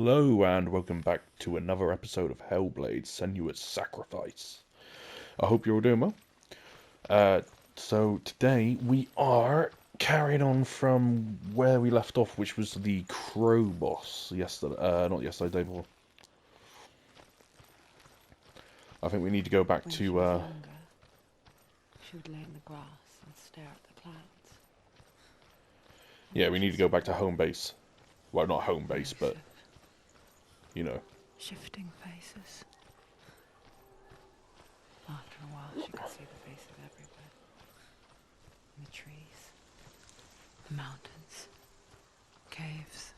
Hello and welcome back to another episode of HellBlade Senuas Sacrifice. I hope you're all doing well. So today we are carrying on from where we left off, which was the Crow boss yesterday. Not yesterday, day before. I think we need to go back When to. she was younger, she would lay in the grass and stare at the clouds. Yeah, we need to go back to home base. Well, not home base, but you know. Shifting faces. After a while, she could see the faces everywhere. In the trees, the mountains, caves.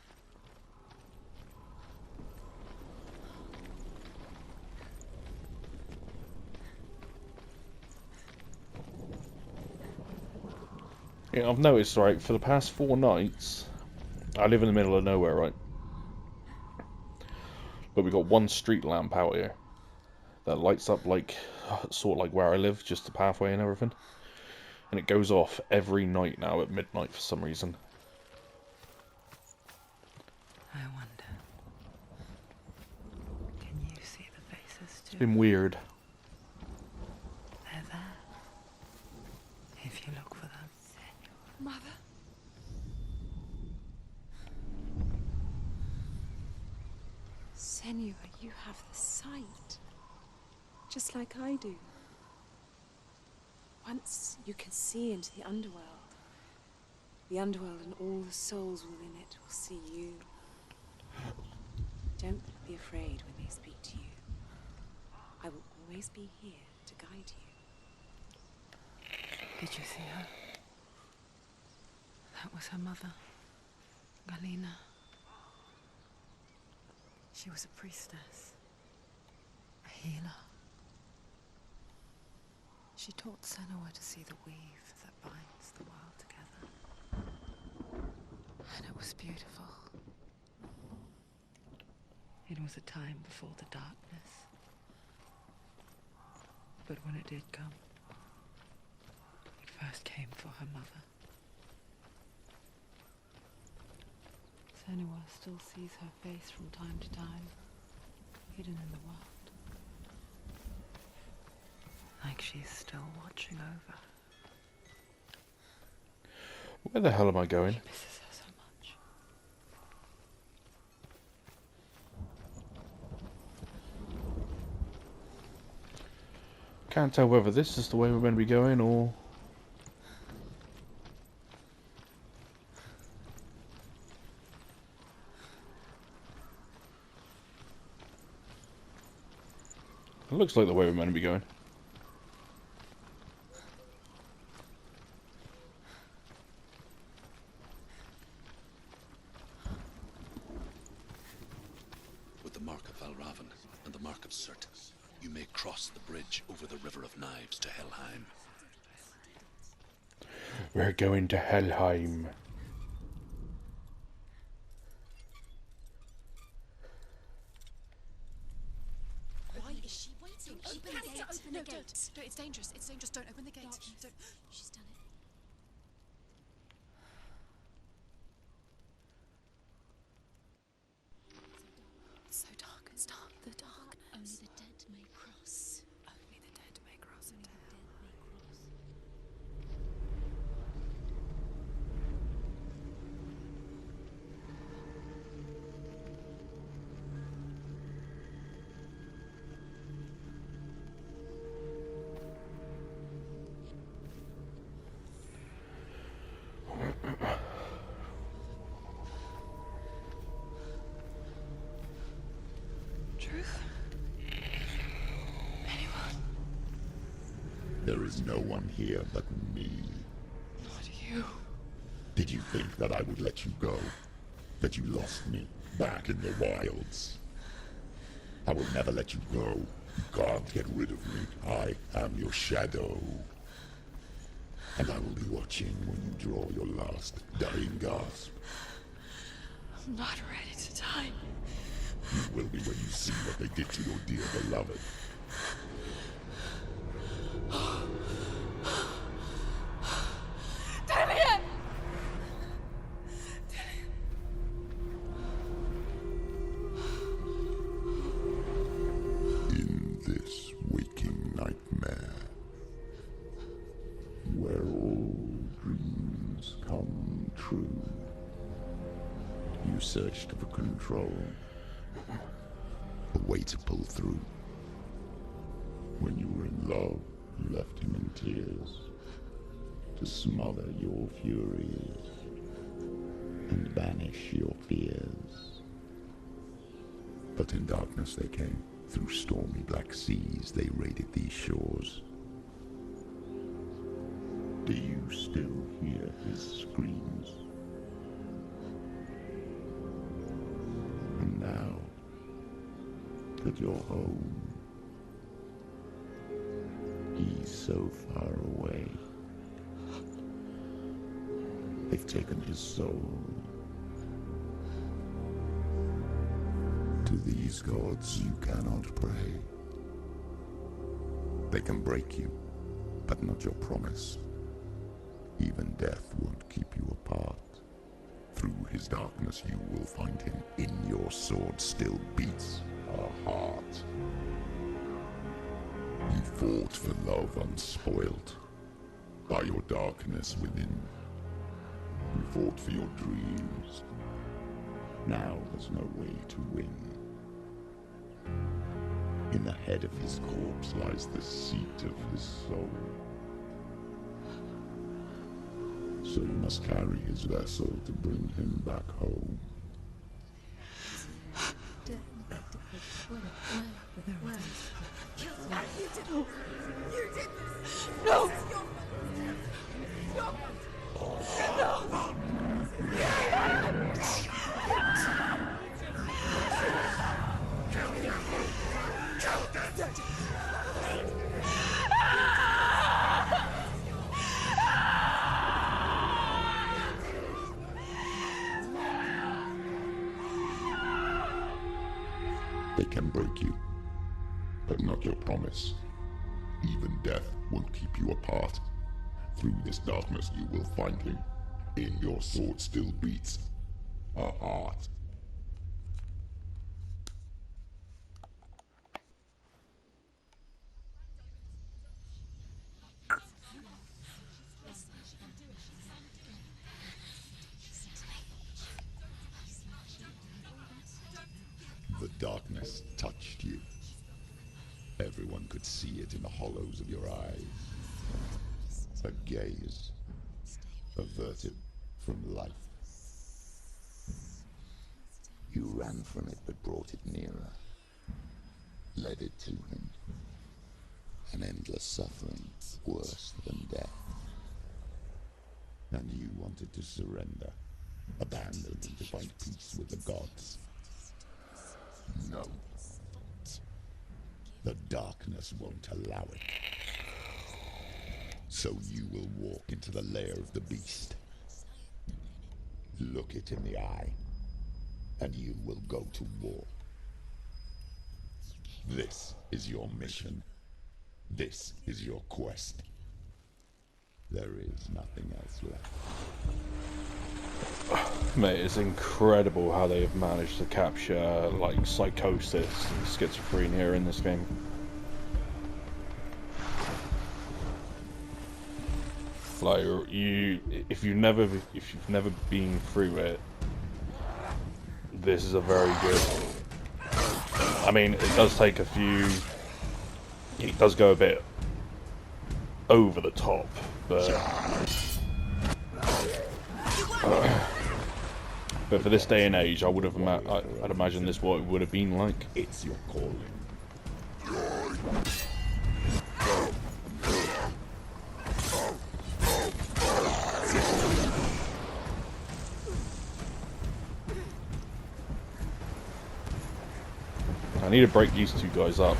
Yeah, I've noticed, right, for the past 4 nights, I live in the middle of nowhere, right? But we've got one street lamp out here that lights up like, sort of like where I live, just the pathway and everything. And it goes off every night now at midnight for some reason. I wonder, can you see the faces too? It's been weird. They're there, if you look for them. Mother? Senua, you have the sight. Just like I do. Once you can see into the underworld and all the souls within it will see you. Don't be afraid when they speak to you. I will always be here to guide you. Did you see her? That was her mother, Galina. She was a priestess, a healer. She taught Senua to see the weave that binds the world together. And it was beautiful. It was a time before the darkness. But when it did come, it first came for her mother. Senua still sees her face from time to time, hidden in the world. Like she's still watching over. Where the hell am I going? She misses her so much. Can't tell whether this is the way we're going to be going or... It looks like the way we're meant to be going. With the mark of Valravan and the mark of Surt, you may cross the bridge over the River of Knives to Helheim. We're going to Helheim. Why is she waiting? Open the gate. Open the gate. Don't. It's dangerous. It's dangerous. Don't open the gate. Don't. She's done it. It's so dark. It's dark. The darkness. Only the dead may cross. Only the dead may cross into hell. Truth? Anyone? There is no one here but me. Not you. Did you think that I would let you go? That you lost me back in the wilds? I will never let you go. You can't get rid of me. I am your shadow. And I will be watching when you draw your last dying gasp. I'm not ready to die. You will be when you see what they did to your dear beloved. Damien! true. You searched for control, a way to pull through. When you were in love, you left him in tears, to smother your furies and banish your fears. But in darkness they came, through stormy black seas they raided these shores. Do you still hear his screams? And now that you're home, he's so far away. They've taken his soul. To these gods you cannot pray. They can break you, but not your promise. Even death won't keep you apart. Through his darkness you will find him. In your sword still beats a heart. You fought for love unspoilt by your darkness within. You fought for your dreams. Now there's no way to win. In the head of his corpse lies the seat of his soul. So you must carry his vessel to bring him back home. No! They can break you, but not your promise. Even death won't keep you apart. Through this darkness you will find him. In your sword still beats a heart. The darkness touched you. Everyone could see it in the hollows of your eyes. A gaze averted from life. You ran from it but brought it nearer. Led it to him. An endless suffering, worse than death. And you wanted to surrender. Abandon and to find peace with the gods. No. The darkness won't allow it. So you will walk into the lair of the beast. Look it in the eye, and you will go to war. This is your mission. This is your quest. There is nothing else left. Mate, it's incredible how they have managed to capture like psychosis and schizophrenia in this game. Like if you've never been through it, this is a very good. I mean, it does take a few. It does go a bit over the top, but. But for this day and age, I would have I'd imagine this what it would have been like. It's your calling. I need to break these two guys up.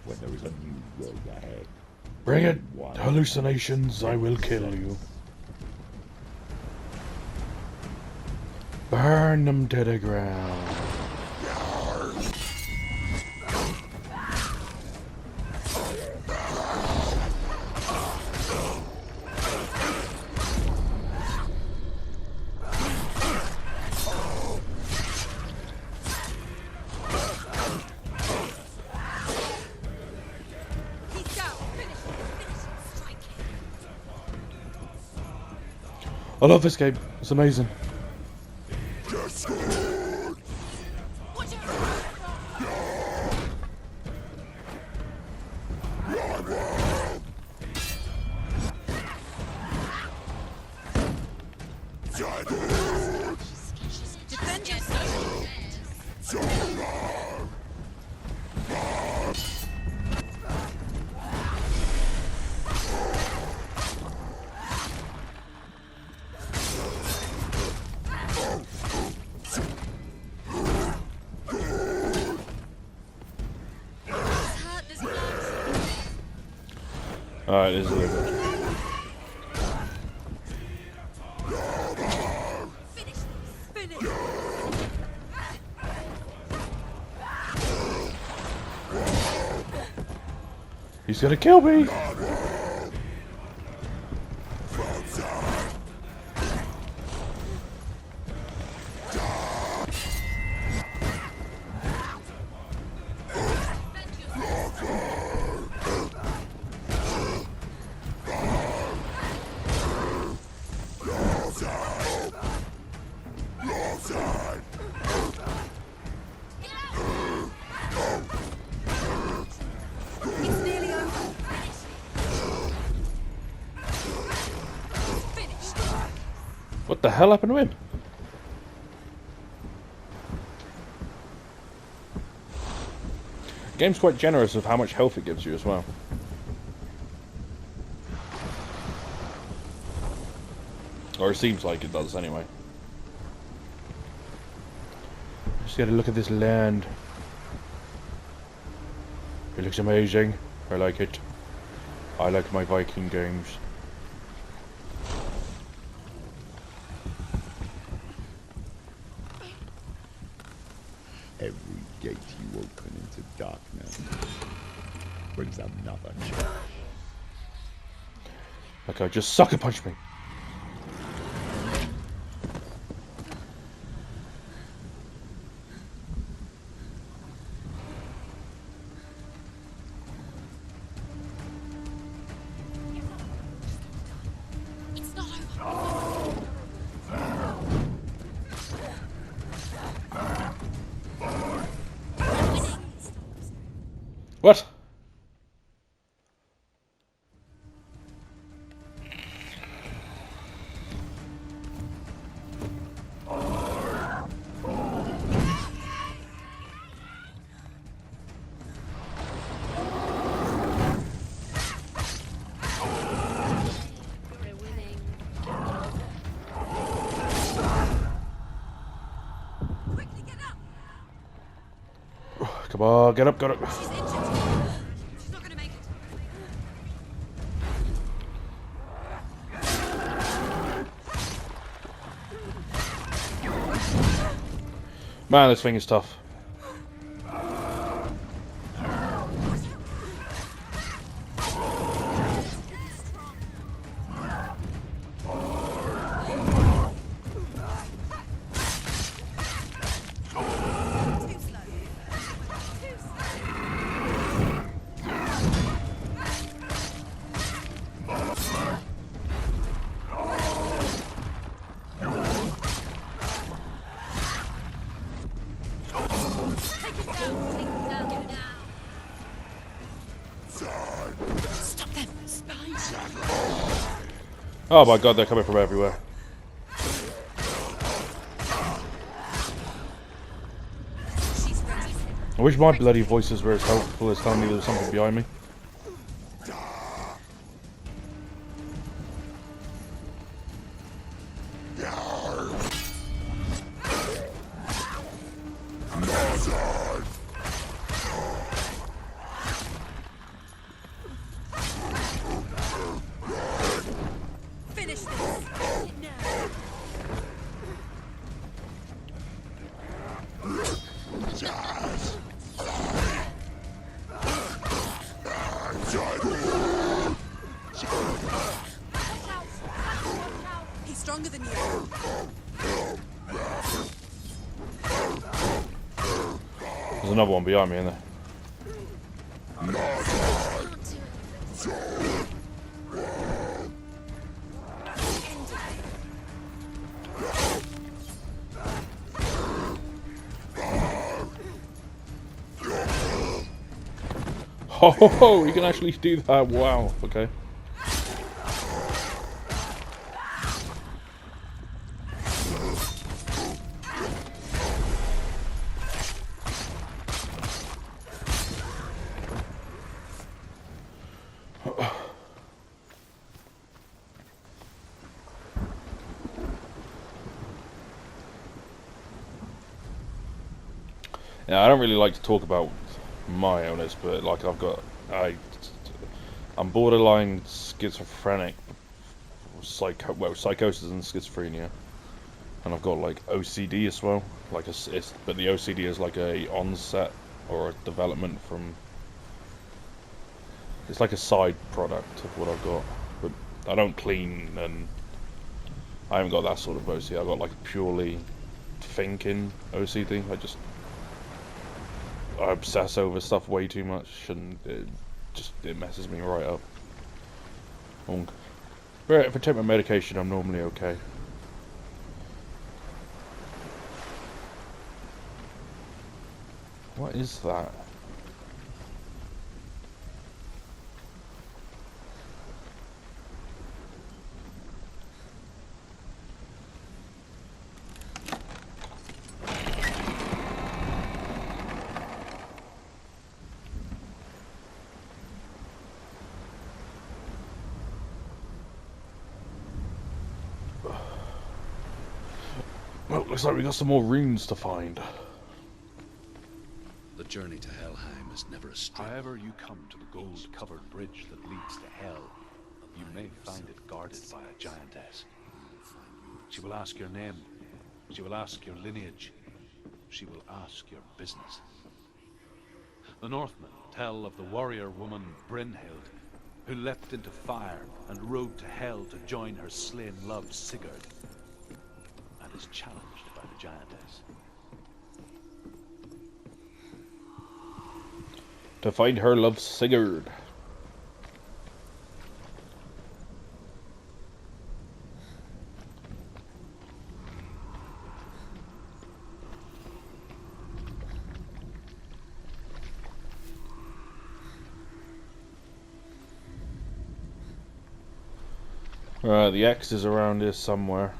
When there is a new road ahead. Bring it! Hallucinations, I will kill you. Burn them to the ground. I love this game. It's amazing. Defend yourself. Alright, this is really good. Finish. He's gonna kill me! It's nearly over. Finished. What the hell happened to him? The game's quite generous of how much health it gives you as well. Or it seems like it does anyway. Just get a look at this land. It looks amazing. I like it. I like my Viking games. Every gate you open into darkness brings another challenge. Okay, just sucker punch me. It's not over. What? We're winning. Quickly get up. Come on, get up, get up. She's injured. She's not gonna make it. Man, this thing is tough. Too slow. Too slow. Take it down. Take it down. Get it down. Stop them. Spines. Oh my god, they're coming from everywhere. She's ready. I wish my bloody voices were as helpful as telling me there was something behind me. Finish this. Now. He's stronger than you. There's another one behind me, isn't there? Oh, you can actually do that. Wow. Okay. Yeah, I don't really like to talk about my illness, but like I'm borderline schizophrenic, psychosis and schizophrenia, and I've got like OCD as well. Like but the OCD is like a onset or a development from. It's like a side product of what I've got, but I don't clean and I haven't got that sort of OCD. I've got like purely thinking OCD. I obsess over stuff way too much, and it messes me right up. But if I take my medication, I'm normally okay. What is that? Well, looks like we got some more runes to find. The journey to Helheim is never a straight. However you come to the gold-covered bridge that leads to Hell, you may find it guarded by a giantess. She will ask your name. She will ask your lineage. She will ask your business. The Northmen tell of the warrior woman Brynhild, who leapt into fire and rode to Hell to join her slain love Sigurd, and is challenged by the giantess. To find her love Sigurd. The X is around here somewhere.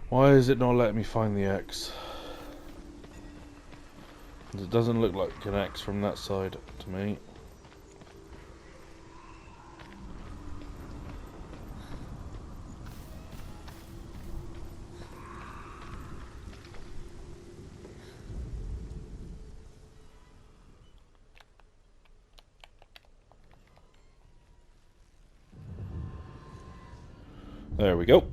Why is it not letting me find the X? It doesn't look like an X from that side to me. There we go.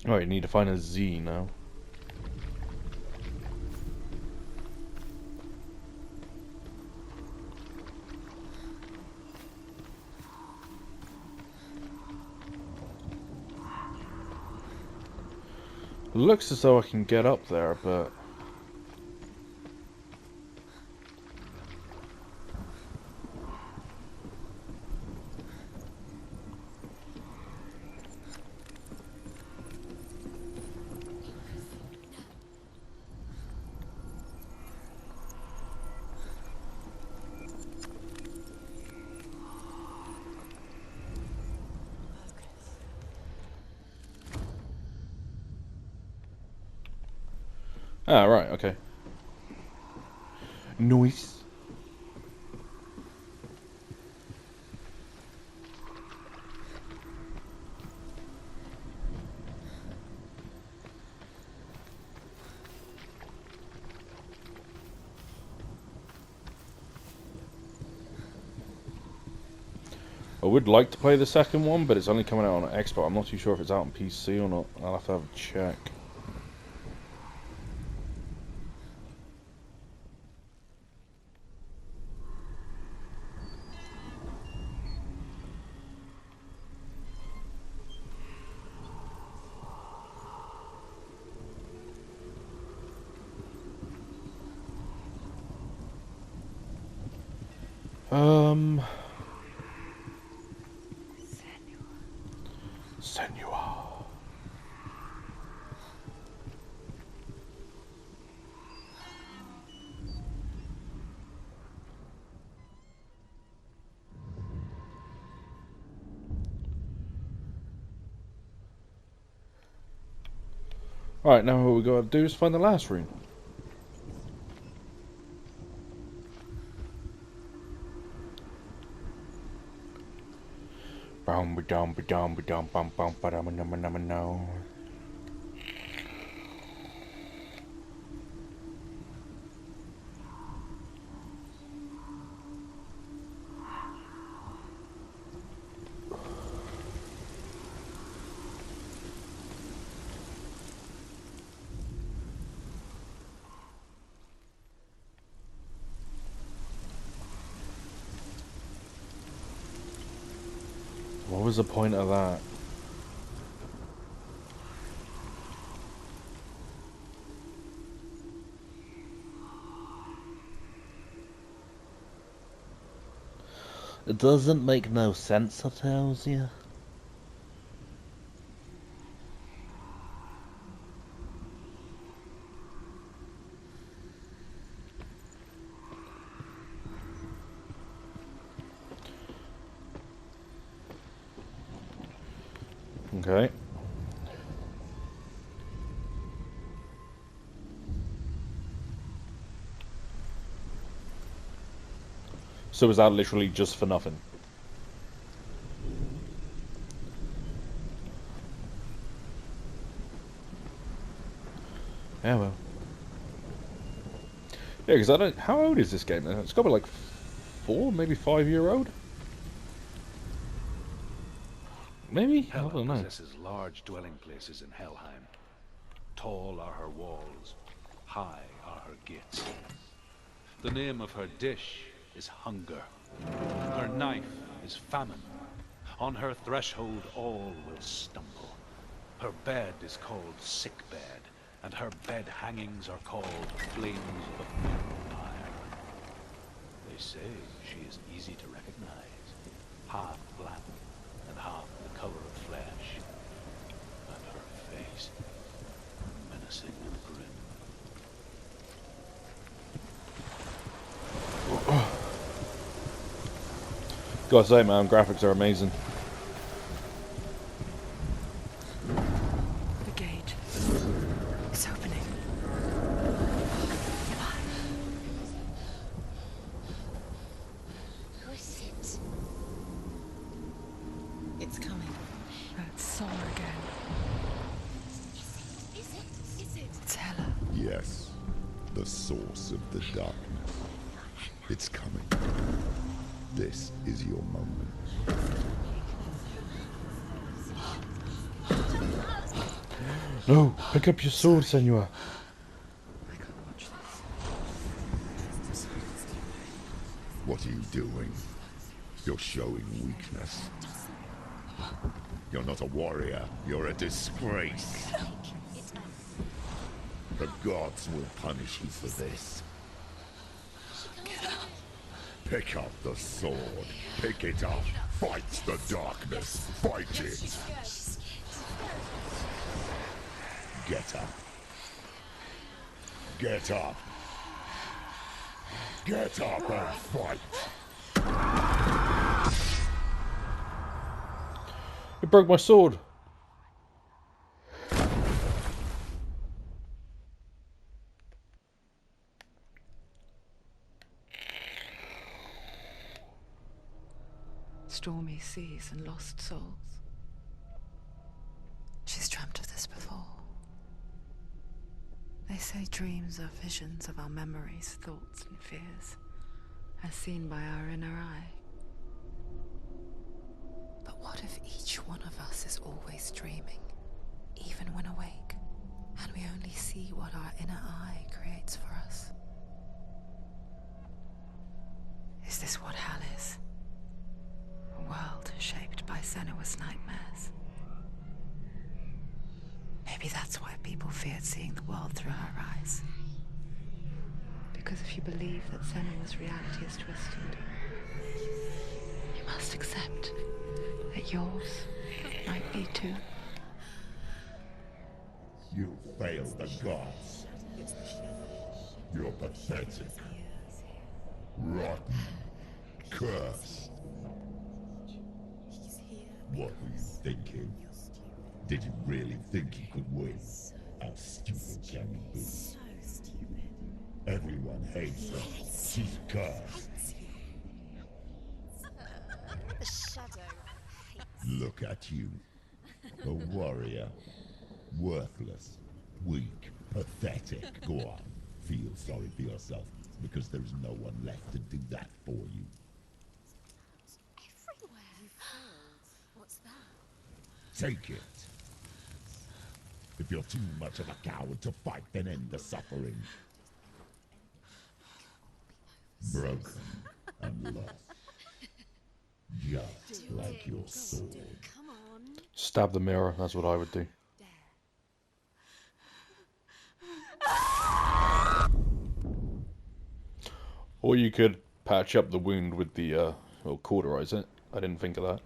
Alright, you need to find a Z now. Looks as though I can get up there, but... Ah, right, okay. Nice. I would like to play the second one, but it's only coming out on Xbox. I'm not too sure if it's out on PC or not. I'll have to have a check. Um, Senua. Senua. Alright, now what we gotta do is find the last rune. Bum ba dum ba dum ba dum bum bum ba dum num num no. What was the point of that? It doesn't make no sense, I tells you. Okay. So is that literally just for nothing? Yeah, well. Yeah, because I don't... How old is this game then? It's got to be like 4, maybe 5-year old? Maybe? I Hela don't know. possesses large dwelling places in Helheim. Tall are her walls, high are her gates. The name of her dish is hunger. Her knife is famine. On her threshold all will stumble. Her bed is called sick bed, and her bed hangings are called flames of fire. They say she is easy to recognize, half black and half the color of flesh, and her face menacing and grim. Gotta say, man, graphics are amazing. The gate. It's opening. Who is it? It's coming. That song again. Is it? It's Hela. Yes, the source of the darkness. It's coming. This is your moment. No, pick up your sword, Senua. I can't watch this. What are you doing? You're showing weakness. You're not a warrior. You're a disgrace. The gods will punish you for this. Pick up the sword. Pick it up. Fight the darkness. Fight it. Get up. Get up. Get up and fight. It broke my sword. Stormy seas and lost souls. She's dreamt of this before. They say dreams are visions of our memories, thoughts and fears, as seen by our inner eye. But what if each one of us is always dreaming, even when awake, and we only see what our inner eye creates for us? Is this what hell is? A world shaped by Senua's nightmares. Maybe that's why people feared seeing the world through her eyes. Because if you believe that Senua's reality is twisted, You must accept that yours might be too. You failed the gods. You're pathetic. Rotten. Cursed. What were you thinking? Did you really think you could win? How stupid can you be? So stupid. Everyone hates her. She's cursed. The shadow hates. Look at you. A warrior. Worthless. Weak. Pathetic. Go on. Feel sorry for yourself, because there's no one left to do that for you. Everywhere. You failed. What's that? Take it. If you're too much of a coward to fight, then end the suffering. Broken and lost. Just like your sword. Come on. Stab the mirror, that's what I would do. Or you could patch up the wound with the, or cauterize it. I didn't think of that.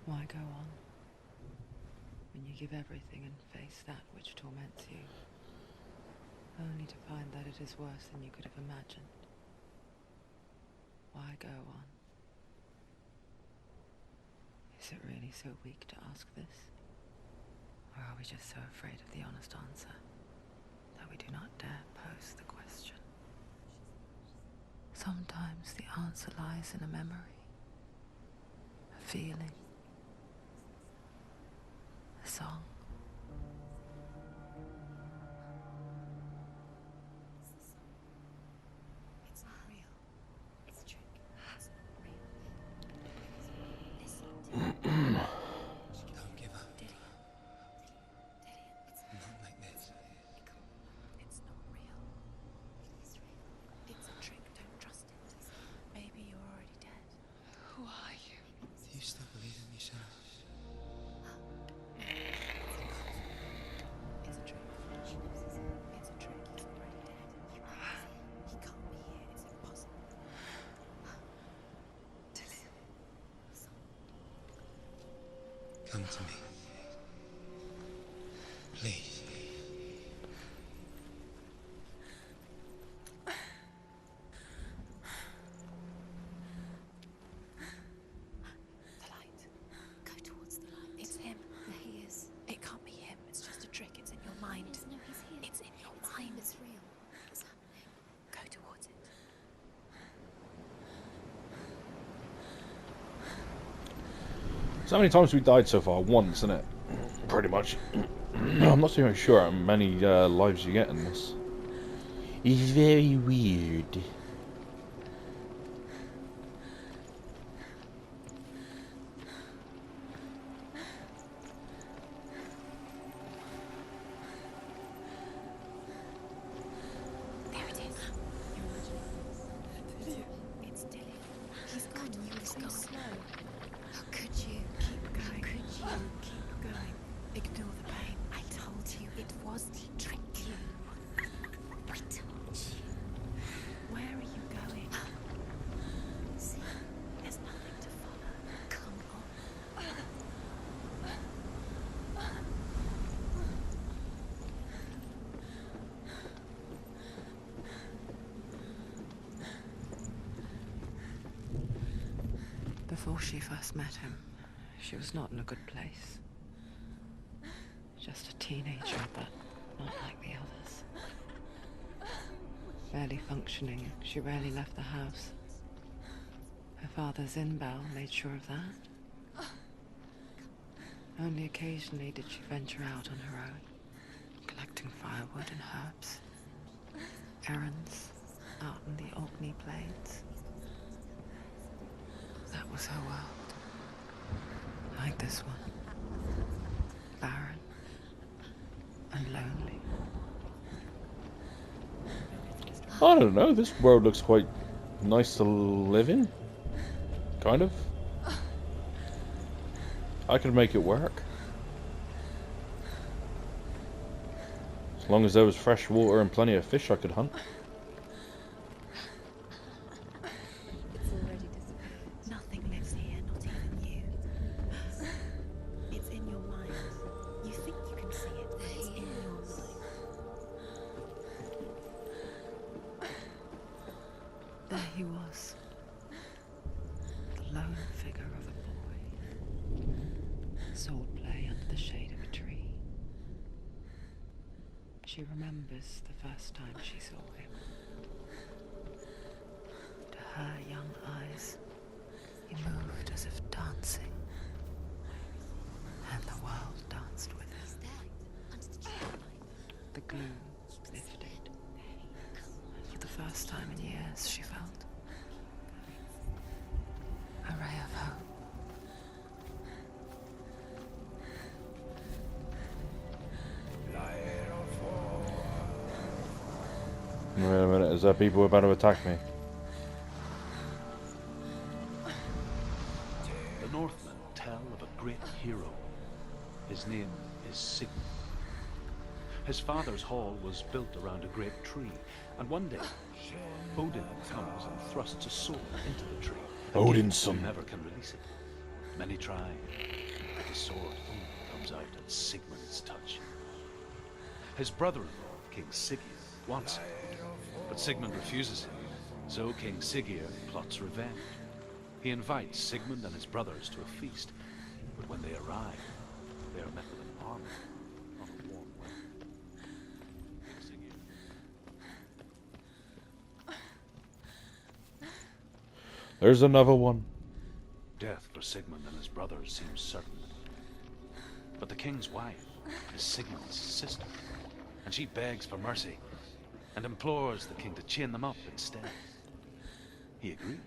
Why go on when you give everything and face that which torments you, only to find that it is worse than you could have imagined? Why go on? Is it really so weak to ask this? Or are we just so afraid of the honest answer that we do not dare pose the question? Sometimes the answer lies in a memory, a feeling, a song. It's not real. It's a trick. It's not real. Listen to me. Don't give up. Dillian. It's Not like this. It's not real. It is real. It's a trick. Don't trust it. Maybe you're already dead. Who are you? Do you still believe in me, Senuas? It's a trick. She knows it's a trick. He's already dead. He can't be here. It's impossible. Dillian. Come to me. Please. The light. Go towards the light. It's him. There he is. It can't be him. It's just a trick. It's in your mind. No, he's here. It's in your mind. It's real. It's happening. Go towards it. So how many times we died so far? Once, isn't it? Pretty much. I'm not too sure how many lives you get in this. It's very weird. There it is. It's Dillian. He's gone. You were so slow. How could you? Keep going. How could you? Keep going. Ignore the pain. I told you it was to trick you. I told you. Where are you going? See, there's nothing to follow. Come on. Before she first met him, she was not in a good place. Just a teenager, but not like the others. Barely functioning, she rarely left the house. Her father's in-bell made sure of that. Only occasionally did she venture out on her own, collecting firewood and herbs. Errands out in the Orkney Plains. That was her world. Like this one. Barren and lonely. I don't know, this world looks quite nice to live in. Kind of. I could make it work. As long as there was fresh water and plenty of fish I could hunt. swordplay under the shade of a tree. She remembers the first time she saw him. To her young eyes, he moved as if dancing, and the world danced with him. The gloom lifted, and for the first time in years she felt a ray of hope. Wait a minute, is there people about to attack me? The Northmen tell of a great hero. His name is Sigmund. His father's hall was built around a great tree, and one day, Odin comes and thrusts a sword into the tree. Odin's Who son. never can release it. Many try, but the sword only comes out at Sigmund's touch. His brother-in-law, King Sigurd, wants it, but Sigmund refuses him, so King Sigurd plots revenge. He invites Sigmund and his brothers to a feast, but when they arrive, they are met with an army, not a warm welcome. King Sigurd. There's another one. Death for Sigmund and his brothers seems certain. But the king's wife is Sigmund's sister, and she begs for mercy and implores the king to chain them up instead. He agrees.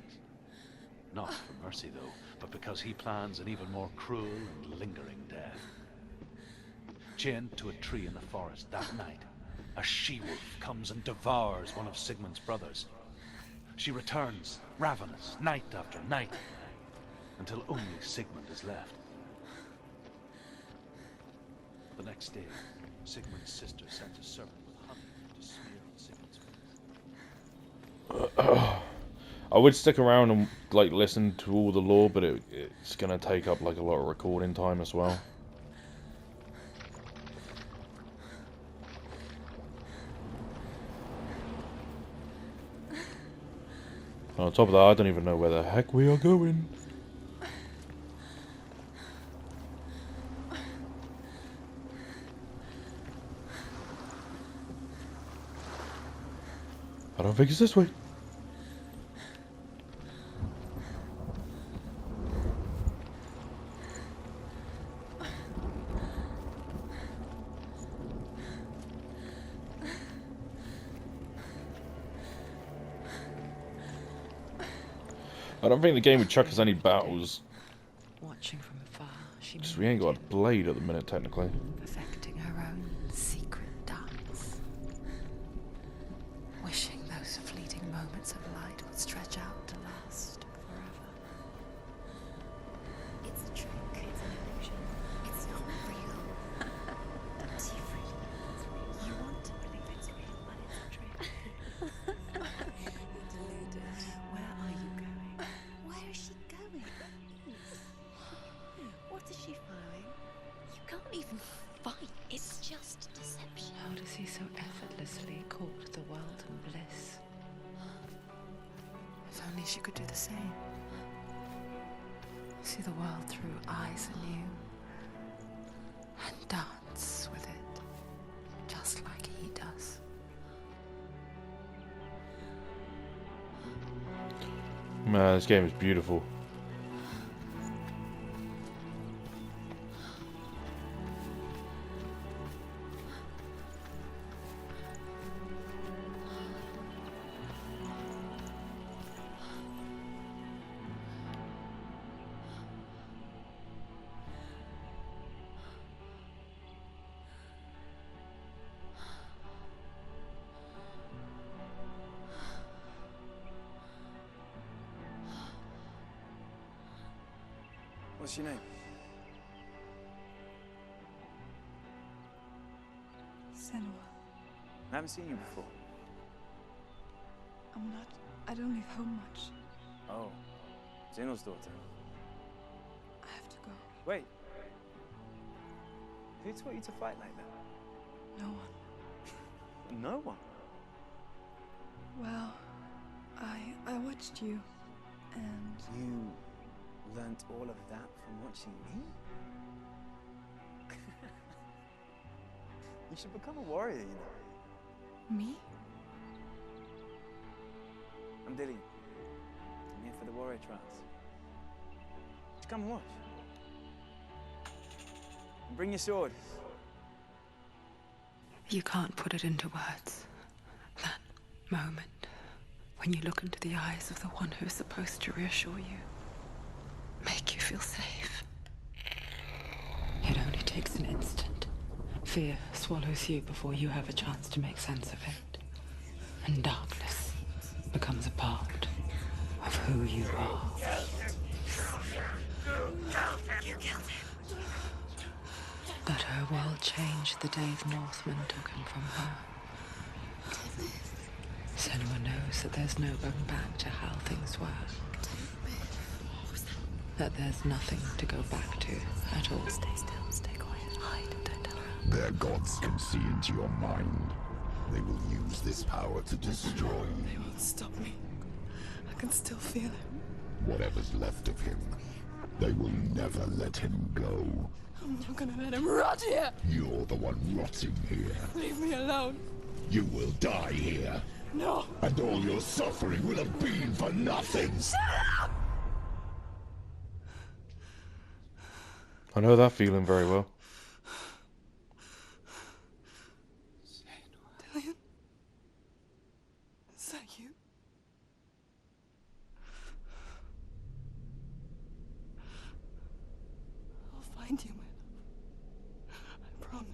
Not for mercy, though, but because he plans an even more cruel and lingering death. Chained to a tree in the forest that night, a she-wolf comes and devours one of Sigmund's brothers. She returns, ravenous, night after night, until only Sigmund is left. The next day, Sigmund's sister sends a serpent with honey to smear on Sigmund's face. I would stick around and like listen to all the lore, but it's gonna take up like a lot of recording time as well. And on top of that, I don't even know where the heck we are going. I don't think it's this way. I don't think the game would chuck us any battles. Watching from afar, she Just we ain't got a moved, blade at the minute, technically. perfecting her own secret dance. Wishing those fleeting moments of light would stretch out to last forever. It's a trick. It's an illusion. It's not real. Don't you freak? You want to believe it's real, but it's a trick. You're deluded. Where are you going? Where is she going? What is she following? You can't even fight. It's just deception. How does he so effortlessly court the world and bliss? If only she could do the same. See the world through eyes anew and dance with it, just like he does. Man, this game is beautiful. What's your name? Senua. I haven't seen you before. I don't leave home much. Oh, Zeno's daughter. I have to go. Wait. Who taught you to fight like that? No one. No one. Well, I watched you, and You learnt all of that from watching me? You should become a warrior, you know. Me? I'm Dilly. I'm here for the warrior trials. Just come and watch. And bring your sword. You can't put it into words. That moment when you look into the eyes of the one who is supposed to reassure you, make you feel safe. It only takes an instant. Fear swallows you before you have a chance to make sense of it. And darkness becomes a part of who you are. You killed him. But her world changed the day the Northmen took him from her. Senua knows that there's no going back to how things were. That there's nothing to go back to at all. Stay still, stay quiet, hide, don't tell her. Their gods can see into your mind. They will use this power to destroy you. They won't stop me. I can still feel him. Whatever's left of him, they will never let him go. I'm not gonna let him rot here. You're the one rotting here. Leave me alone. You will die here. No. And all your suffering will have been for nothing. I know that feeling very well. Dillian? Is that you? I'll find you, my love. I promise.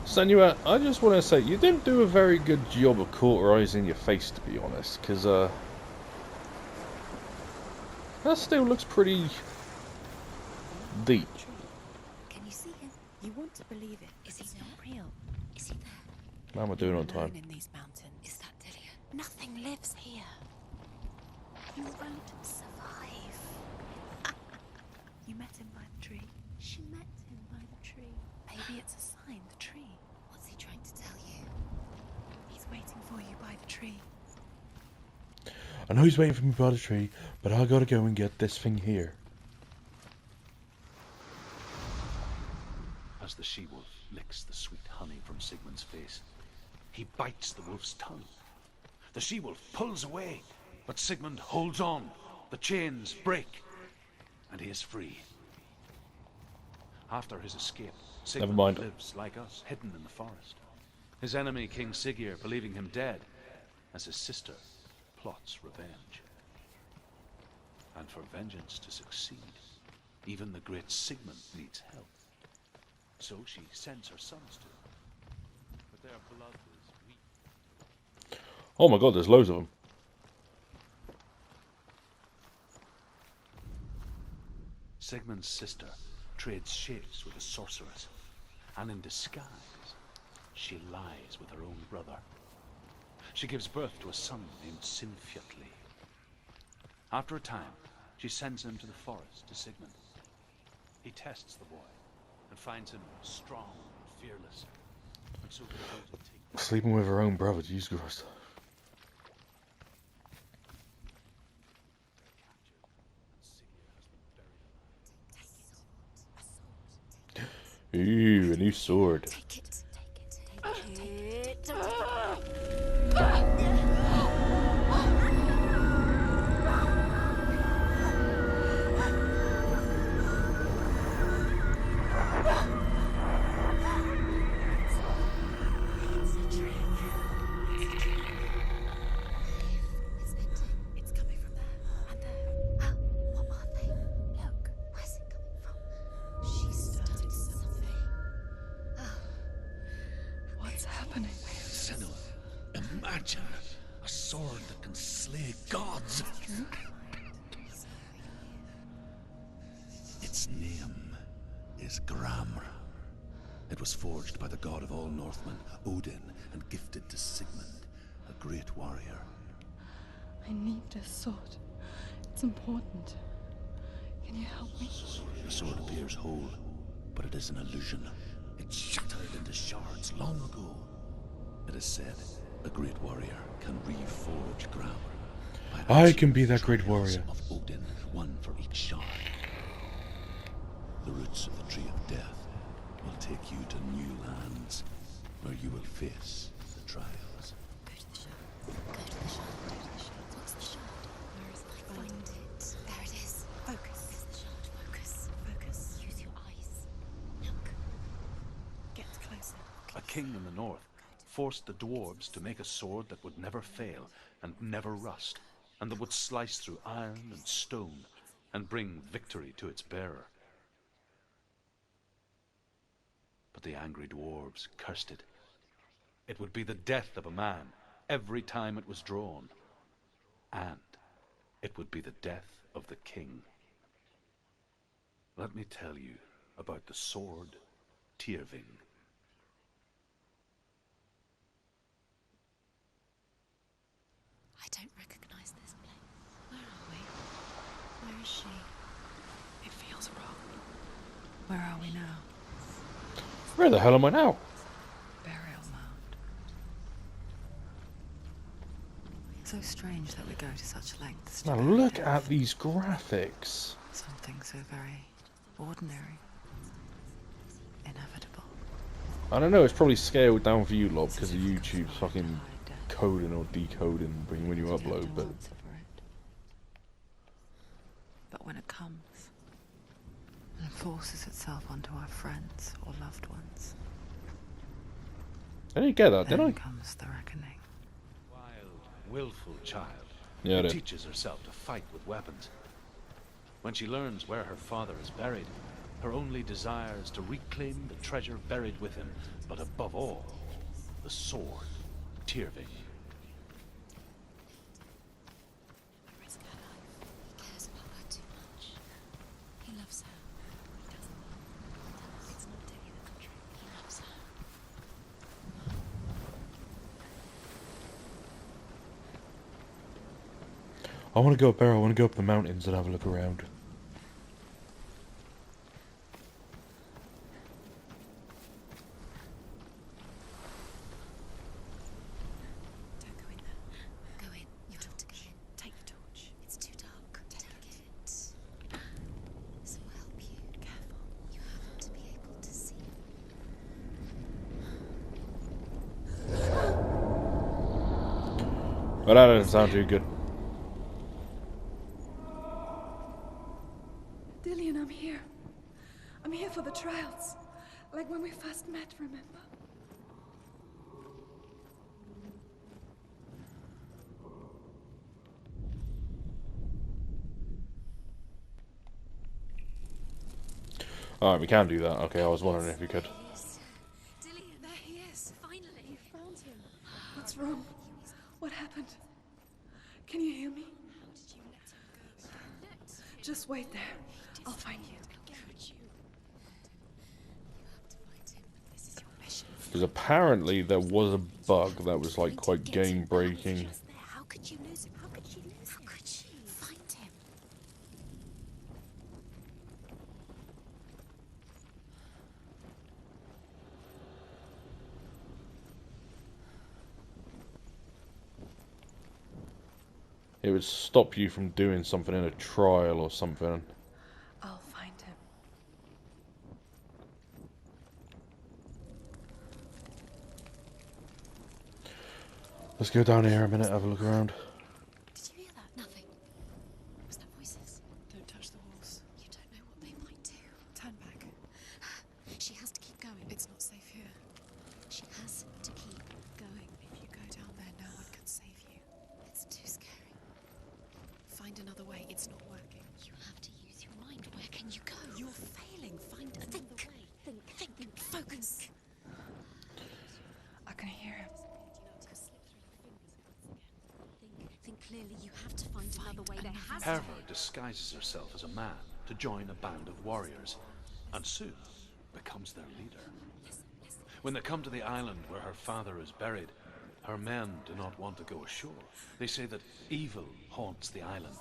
Senua, I just want to say, you didn't do a very good job of cauterizing your face, to be honest, because, that still looks pretty deep. Can you see him? You want to believe it. Is he not real? Is he there? Man, we're doing it on Alone time. in these mountains. Is that Dillian? Nothing lives here. You won't survive. You met him by the tree. She met him by the tree. Maybe it's a sign, the tree. What's he trying to tell you? He's waiting for you by the tree. I know he's waiting for me by the tree, but I gotta go and get this thing here. As the she-wolf licks the sweet honey from Sigmund's face, he bites the wolf's tongue. The she-wolf pulls away, but Sigmund holds on. The chains break, and he is free. After his escape, Sigmund mind. lives like us, hidden in the forest. His enemy, King Siggeir, believing him dead, as his sister plots revenge. And for vengeance to succeed, even the great Sigmund needs help. So she sends her sons to him. But their blood is weak. Oh my god, there's loads of them. Sigmund's sister trades shapes with a sorceress, and in disguise, she lies with her own brother. She gives birth to a son named Sinfjotli. After a time, she sends him to the forest to Sigmund. He tests the boy and finds him strong and fearless, and so they go to take Sleeping with her own brother, Jesus Christ. Ooh, a new sword. Take it. Take it. It's coming from there and there. What are they? Look, where's it coming from? She started something. What's happening? Senua, imagine a sword that can slay gods. Its name is Gramr. It was forged by the god of all Northmen, Odin, and gifted to Sigmund, a great warrior. I need this sword. It's important. Can you help me? The sword appears whole, but it is an illusion. It shattered into shards long ago. It is said A great warrior can reforge Grammar. I can be that great warrior. Of Odin, one for each shard. The roots of the Tree of Death will take you to new lands, where you will face the trials. Go to the shard. Go to the shard. Go to the shard. What's the shard? Where is it? Find it. There it is. Focus. There's the shard. Focus. Focus. Use your eyes. Look. Get closer. A king in the north forced the dwarves to make a sword that would never fail and never rust, and that would slice through iron and stone and bring victory to its bearer. But the angry dwarves cursed it. It would be the death of a man every time it was drawn, and it would be the death of the king. Let me tell you about the sword Tyrving. I don't recognize this place. Where are we? Where is she? It feels wrong. Where are we now? Where the hell am I now? Burial mound. So strange that we go to such lengths to Now bury look death. at these graphics. Something so very ordinary. Inevitable. I don't know, it's probably scaled down for you lot because of YouTube's fucking coding or decoding when you upload, but when it comes and forces itself onto our friends or loved ones, I didn't get that, did then I? comes the reckoning. Wild, willful child Yeah, I who did. teaches herself to fight with weapons. When she learns where her father is buried, her only desire is to reclaim the treasure buried with him, but above all, the sword, Tyrving. Risk her life. He cares about her too much. He loves her. He doesn't. It's not any of the country. He loves her. I want to go up there, I want to go up the mountains and have a look around. Don't go in there. Go in. You have to go in. Take the torch. It's too dark. Take it. This will help you. Careful. You have to be able to see. Well, that doesn't sound too good. Dillian, I'm here. I'm here for the trials. Like when we first met, remember? Alright, we can do that. Okay, I was wondering if we could. Dillian, there he is. Finally. You found him. What's wrong? What happened? Can you hear me? How did you let him go? Just wait there. I'll find you. Could you? You have to find him. This is your mission. Because apparently there was a bug that was like quite game breaking. Just there. How could you lose him? How could she lose him? How could she find him? It would stop you from doing something in a trial or something. I'll find him. Let's go down here a minute, have a look around. Did you hear that? Nothing. Was that voices? Don't touch the walls. You don't know what they might do. Turn back. She has to keep going. It's not safe here. She has to keep going. If you go down there, no one can save you. It's too scary. Find another way. It's not working. You have to use your mind. Where can you go? You're failing. Find another Think. way. Think. Focus. I can hear him. Think clearly. You have to find another way. There has to Herva be. disguises herself as a man to join a band of warriors, and soon becomes their leader. When they come to the island where her father is buried, her men do not want to go ashore. They say that evil haunts the island,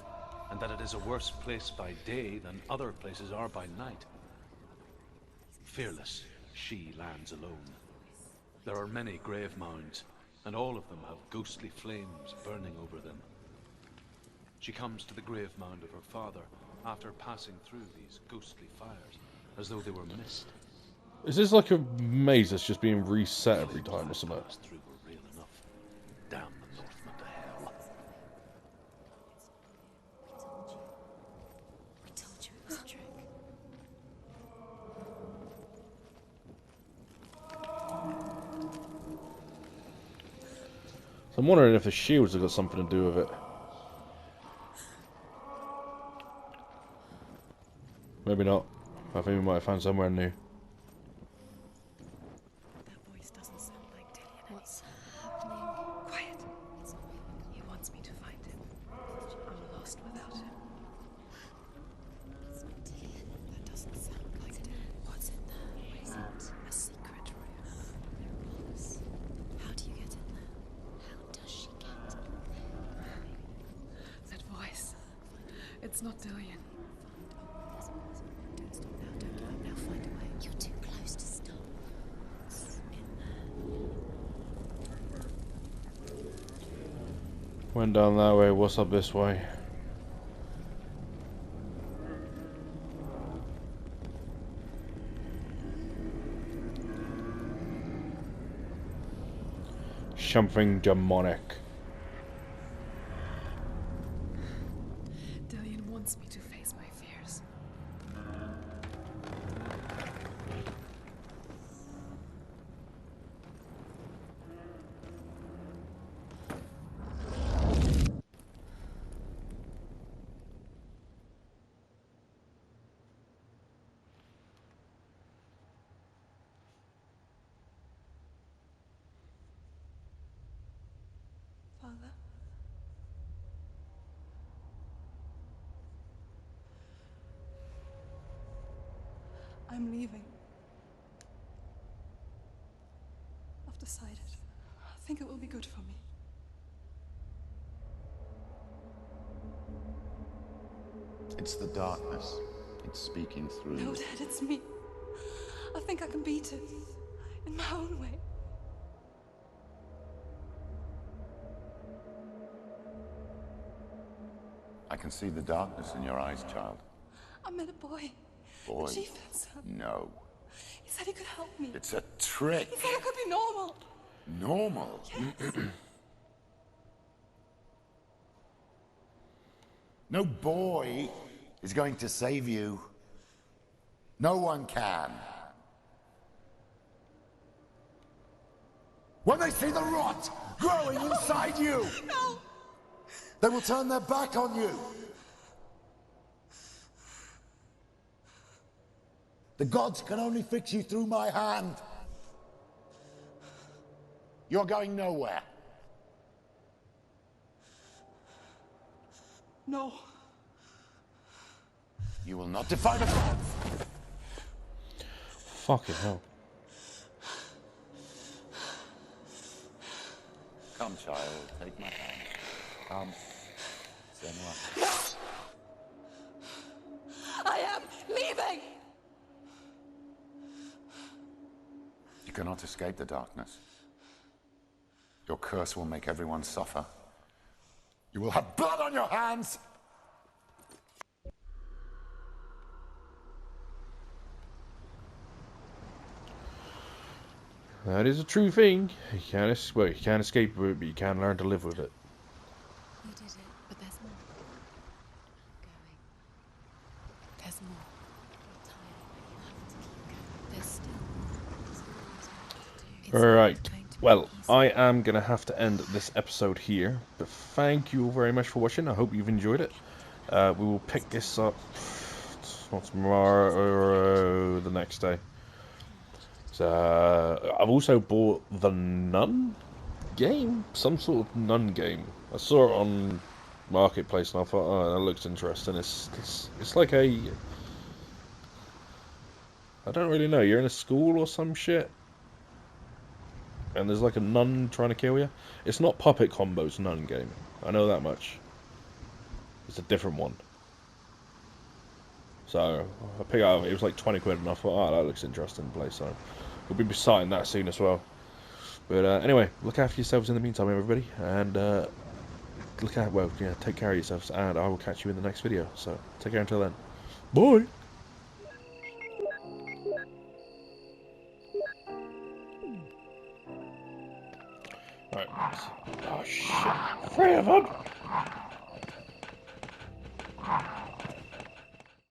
and that it is a worse place by day than other places are by night. Fearless, she lands alone. There are many grave mounds, and all of them have ghostly flames burning over them. She comes to the grave mound of her father after passing through these ghostly fires, as though they were mist. Is this like a maze that's just being reset every time or something? Passed through were real enough. Damn the Northmen to hell. We told you it was a trick. So I'm wondering if the shields have got something to do with it. Maybe not. I think we might have found somewhere new. That voice doesn't sound like Dillian. What's happening? Quiet. It's not me. He wants me to find him. I'm lost without him. It's not Dillian. That doesn't sound like Dillian. What's in there? What is it? A secret room. There was. How do you get in there? How does she get in there? That voice. It's not Dillian. Don't stop now. Don't give up now. Find a way. You're too close to stop. It's in there. Went down that way, what's up this way? Something demonic. Dillian wants me to face my fears. Father? I'm leaving. I've decided. I think it will be good for me. It's the darkness. It's speaking through No, you. Dad, it's me. I think I can beat it. In my own way. I can see the darkness in your eyes, child. I met a boy. Boy. The chief himself. No. He said he could help me. It's a trick. He said I could be normal. Normal. No boy is going to save you. No one can. When they see the rot growing inside you, No! they will turn their back on you. The gods can only fix you through my hand. You're going nowhere. No. You will not defy the gods. Fucking hell. Come, child, take my hand. Come. Senua. I am leaving! You cannot escape the darkness. Your curse will make everyone suffer. You will have blood on your hands! That is a true thing. You can't escape it, but you can learn to live with it. You did it, but there's more. Going. There's more. You're tired, but you have to keep going. There's still more. There's always more to do. It's Alright, not going to be well, easy. I am going to have to end this episode here, but thank you all very much for watching. I hope you've enjoyed it. We will pick this up not tomorrow or the next day. So, I've also bought the Nun game, some sort of Nun game. I saw it on Marketplace and I thought, oh, that looks interesting. It's like a, I don't really know, you're in a school or some shit, and there's like a nun trying to kill you. It's not Puppet Combo's Nun game, I know that much. It's a different one. So, I picked it up, it was like 20 quid and I thought, oh, that looks interesting to play, so we'll be starting that soon as well. But anyway, look after yourselves in the meantime, everybody, and take care of yourselves, and I will catch you in the next video. So take care until then. Bye. Alright. Oh shit. 3 of them.